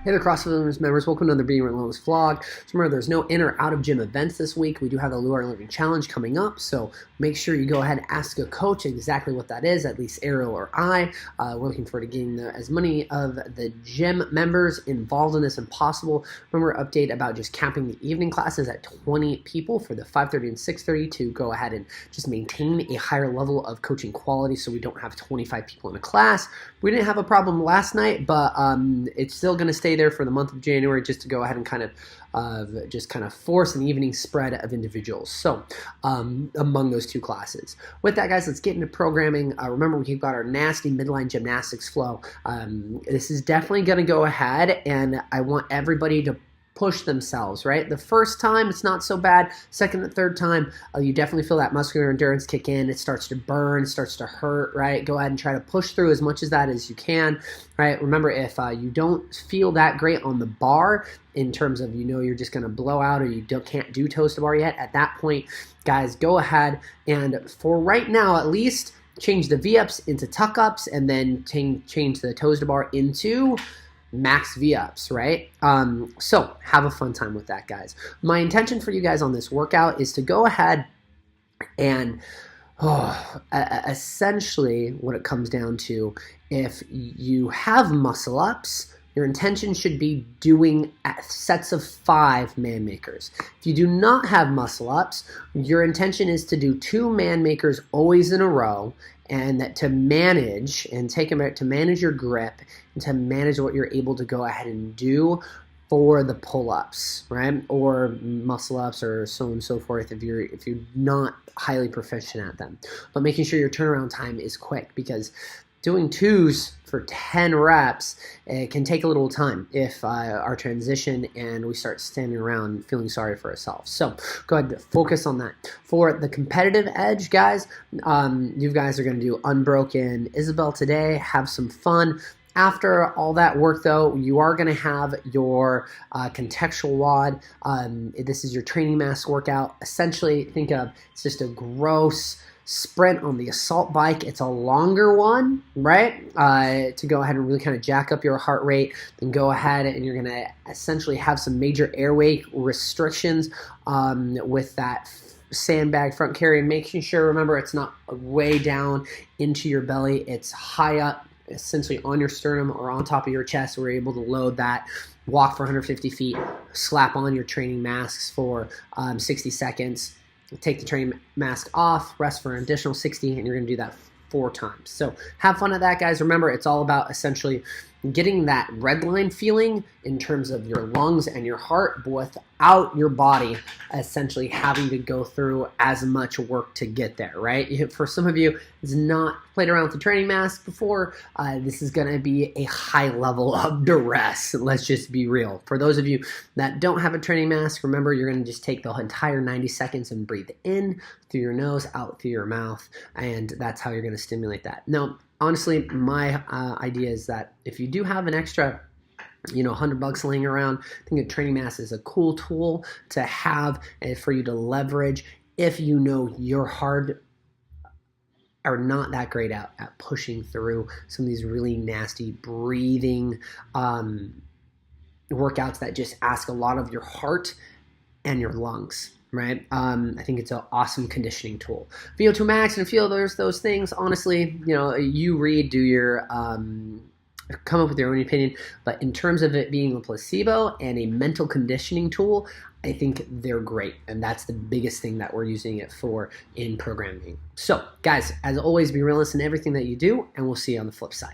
Hey there, CrossFit members. Welcome to another Being Relentless vlog. So remember, there's no in or out of gym events this week. We do have the Lure Living Challenge coming up, so make sure you go ahead and ask a coach exactly what that is, at least Ariel or I. We're looking forward to getting as many of the gym members involved in this as possible. Remember, update about just capping the evening classes at 20 people for the 5:30 and 6:30 to go ahead and just maintain a higher level of coaching quality so we don't have 25 people in a class. We didn't have a problem last night, but it's still going to stay there for the month of January just to go ahead and kind of force an evening spread of individuals. So among those two classes. With that, guys, let's get into programming. Remember, we've got our nasty midline gymnastics flow. This is definitely going to go ahead, and I want everybody to push themselves, right? The first time, it's not so bad. Second and third time, you definitely feel that muscular endurance kick in. It starts to burn, starts to hurt, right? Go ahead and try to push through as much of that as you can, right? Remember, if you don't feel that great on the bar, in terms of, you're just going to blow out or you can't do toes to bar yet, at that point, guys, go ahead and for right now, at least, change the V-ups into tuck-ups and then change the toes to bar into max V-ups, right? So have a fun time with that, guys. My intention for you guys on this workout is to go ahead and essentially what it comes down to, if you have muscle ups, your intention should be doing sets of 5 man makers. If you do not have muscle ups, your intention is to do 2 man makers always in a row, and that to manage and take a minute to manage your grip and to manage what you're able to go ahead and do for the pull-ups, right? Or muscle-ups or so on and so forth if you're not highly proficient at them. But making sure your turnaround time is quick, because doing 2s for 10 reps, it can take a little time if our transition and we start standing around feeling sorry for ourselves. So go ahead and focus on that. For the competitive edge, guys, you guys are going to do unbroken Isabel today. Have some fun. After all that work, though, you are going to have your contextual WOD. This is your training mass workout. Essentially, think of it's just a gross sprint on the assault bike. It's a longer one, right? To go ahead and really kind of jack up your heart rate. Then go ahead and you're going to essentially have some major airway restrictions with that sandbag front carry, and making sure, remember, it's not way down into your belly. It's high up, essentially on your sternum or on top of your chest. We're able to load that, walk for 150 feet, slap on your training masks for 60 seconds, take the training mask off, rest for an additional 60, and you're going to do that 4 times. So have fun at that, guys. Remember, it's all about essentially getting that red line feeling in terms of your lungs and your heart, but without your body essentially having to go through as much work to get there, right? For some of you who's not played around with the training mask before, this is going to be a high level of duress. Let's just be real. For those of you that don't have a training mask, remember, you're going to just take the entire 90 seconds and breathe in through your nose, out through your mouth, and that's how you're going to stimulate that. Now, honestly, my idea is that if you do have an extra, $100 laying around, I think a training mask is a cool tool to have and for you to leverage if you know you're hard or not that great at pushing through some of these really nasty breathing workouts that just ask a lot of your heart and your lungs. Right? I think it's an awesome conditioning tool. VO2 max and a few of those things, honestly, you read, do your, come up with your own opinion. But in terms of it being a placebo and a mental conditioning tool, I think they're great. And that's the biggest thing that we're using it for in programming. So, guys, as always, be relentless in everything that you do, and we'll see you on the flip side.